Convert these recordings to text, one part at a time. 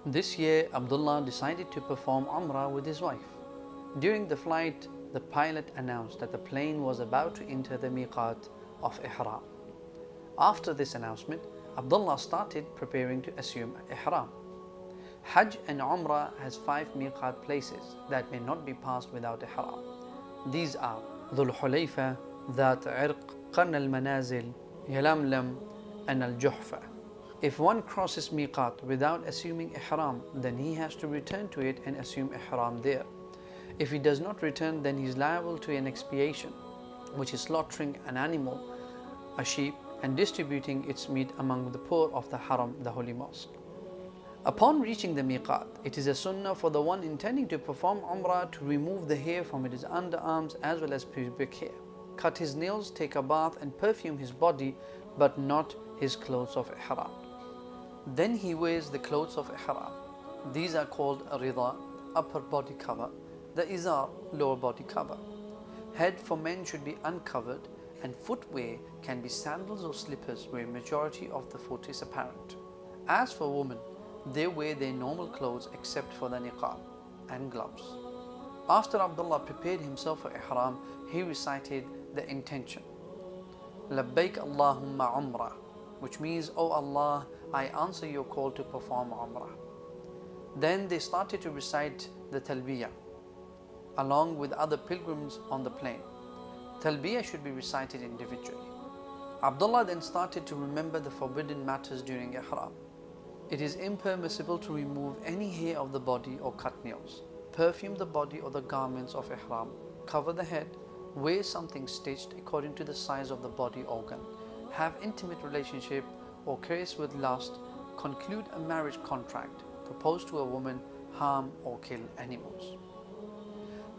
This year, Abdullah decided to perform Umrah with his wife. During the flight, the pilot announced that the plane was about to enter the miqat of Ihram. After this announcement, Abdullah started preparing to assume Ihram. Hajj and Umrah has 5 miqat places that may not be passed without Ihram. These are Dhul Hulayfa, Dhat Irq, Qarn al-Manazil, Yalamlam and Al-Juhfa. If one crosses miqat without assuming Ihram, then he has to return to it and assume Ihram there. If he does not return, then he is liable to an expiation, which is slaughtering an animal, a sheep, and distributing its meat among the poor of the Haram, the holy mosque. Upon reaching the miqat, it is a sunnah for the one intending to perform Umrah to remove the hair from his underarms as well as pubic hair, cut his nails, take a bath and perfume his body, but not his clothes of Ihram. Then he wears the clothes of Ihram. These are called a rida, upper body cover, the izar, lower body cover. Head for men should be uncovered, and footwear can be sandals or slippers where majority of the foot is apparent. As for women, they wear their normal clothes except for the niqab and gloves. After Abdullah prepared himself for Ihram, he recited the intention, Labbaik Allahumma Umrah, which means, "O Allah, I answer your call to perform Umrah." Then they started to recite the Talbiyah along with other pilgrims on the plane. Talbiyah should be recited individually. Abdullah then started to remember the forbidden matters during Ihram. It is impermissible to remove any hair of the body or cut nails, perfume the body or the garments of Ihram, cover the head, wear something stitched according to the size of the body organ, have intimate relationship or caress with lust, conclude a marriage contract, propose to a woman, harm or kill animals.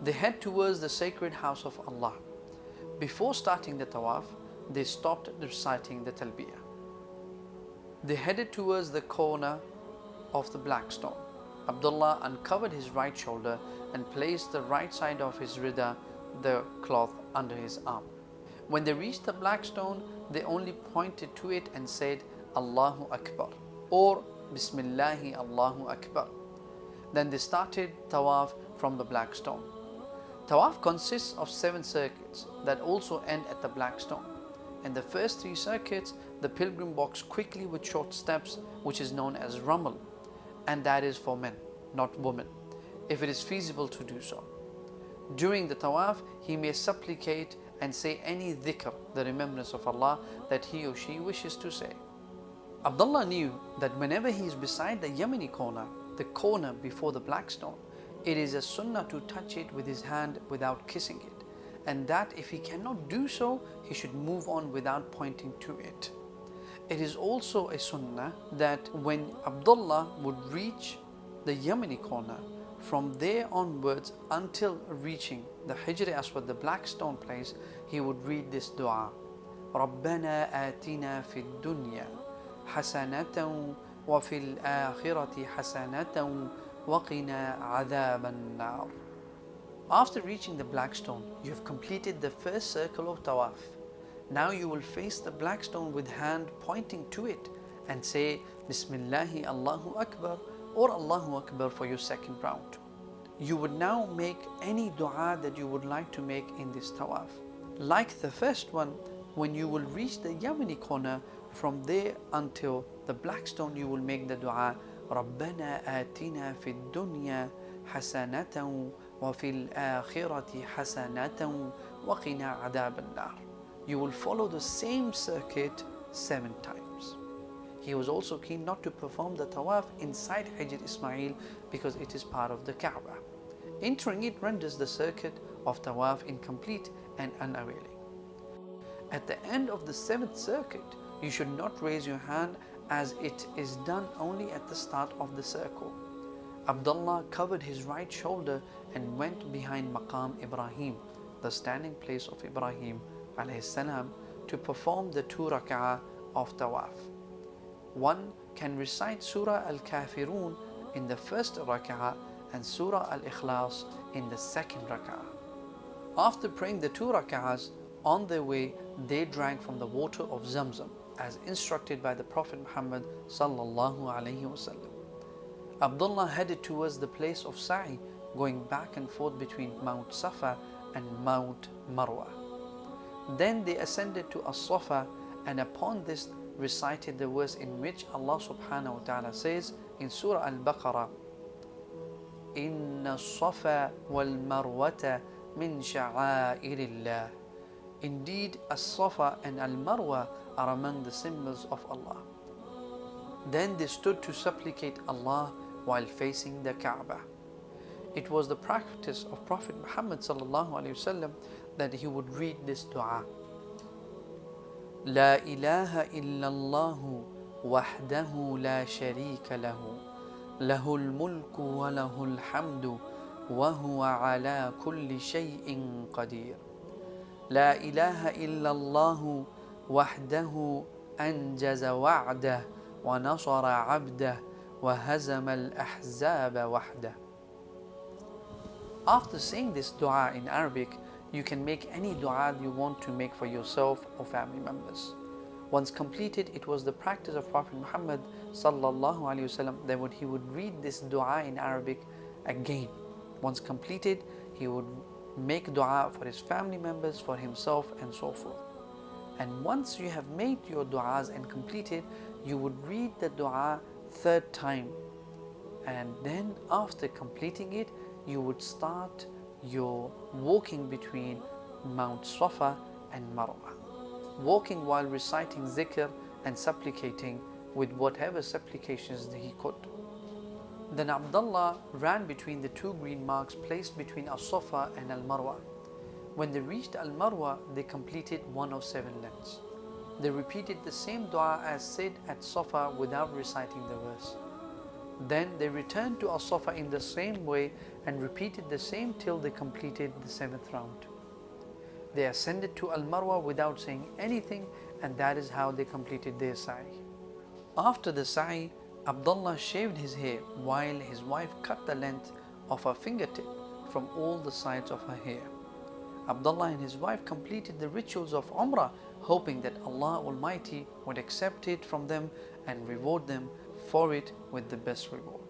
They head towards the sacred house of Allah. Before starting the tawaf, they stopped reciting the talbiyah. They headed towards the corner of the black stone. Abdullah uncovered his right shoulder and placed the right side of his rida, the cloth, under his arm. When they reached the black stone, they only pointed to it and said, Allahu Akbar, or Bismillahi Allahu Akbar. Then they started tawaf from the black stone. Tawaf consists of 7 circuits that also end at the black stone. In the first 3 circuits, the pilgrim walks quickly with short steps, which is known as ramal, and that is for men, not women, if it is feasible to do so. During the tawaf, he may supplicate and say any dhikr, the remembrance of Allah, that he or she wishes to say. Abdullah knew that whenever he is beside the Yemeni corner, the corner before the black stone, it is a sunnah to touch it with his hand without kissing it, and that if he cannot do so, he should move on without pointing to it. It is also a sunnah that when Abdullah would reach the Yemeni corner, from there onwards until reaching the Hijr Aswad, the black stone place, he would read this dua, Rabbana atina fid dunya hasanatan wa fil akhirati hasanatan wa qina adhaban nar. After reaching the black stone, you have completed the first circle of tawaf. Now you will face the black stone with hand pointing to it and say Bismillahi Allahu Akbar or Allahu Akbar for your second round. You would now make any dua that you would like to make in this tawaf. Like the first one, when you will reach the Yemeni corner, from there until the black stone you will make the dua Rabbana atina fid dunya hasanatan wa fil akhirati hasanatan wa qina adhaban nar. You will follow the same circuit 7 times. He was also keen not to perform the tawaf inside Hijr Ismail because it is part of the Kaaba. Entering it renders the circuit of tawaf incomplete and unavailing. At the end of the 7th circuit, you should not raise your hand as it is done only at the start of the circle. Abdullah covered his right shoulder and went behind Maqam Ibrahim, the standing place of Ibrahim alayhi salam, to perform the 2 rak'ah of tawaf. One can recite Surah Al-Kafirun in the first rak'ah and Surah Al-Ikhlas in the second rak'ah. After praying the 2 rak'ahs, on their way they drank from the water of Zamzam as instructed by the Prophet Muhammad sallallahu alaihi wasallam. Abdullah headed towards the place of Sa'i, going back and forth between Mount Safa and Mount Marwa. Then they ascended to As-Safa, and upon this recited the verse in which Allah subhanahu wa ta'ala says in Surah Al-Baqarah, Inna as-Safa wal-Marwata min sha'airillah. Indeed, As-Safa and Al-Marwa are among the symbols of Allah. Then they stood to supplicate Allah while facing the Kaaba. It was the practice of Prophet Muhammad sallallahu alaihi wasallam that he would read this dua. La ilaha illallah wahdahu la sharika lahu, lahul mulku wa lahul hamdu, wa huwa ala kulli shay'in qadir. La ilaha illallah wahdahu anjaza wa'dah wa nasara 'abdah wa hazama al-ahzaba wahdah. After saying this dua in Arabic, you can make any dua you want to make for yourself or family members. Once completed, it was the practice of Prophet Muhammad sallallahu alaihi wasallam that he would read this dua in Arabic again. Once completed, he would make dua for his family members, for himself, and so forth. And once you have made your duas and completed, you would read the dua third time. And then after completing it, you would start your walking between Mount Safa and Marwa, walking while reciting zikr and supplicating with whatever supplications he could. Then Abdullah ran between the two green marks placed between As-Safa and Al-Marwa. When they reached Al-Marwa, they completed one of 7 lengths. They repeated the same dua as said at Safa without reciting the verse. Then they returned to As-Safa in the same way and repeated the same till they completed the 7th round. They ascended to Al-Marwa without saying anything, and that is how they completed their sa'i. After the sa'i, Abdullah shaved his hair while his wife cut the length of her fingertip from all the sides of her hair. Abdullah and his wife completed the rituals of Umrah, hoping that Allah Almighty would accept it from them and reward them for it with the best reward.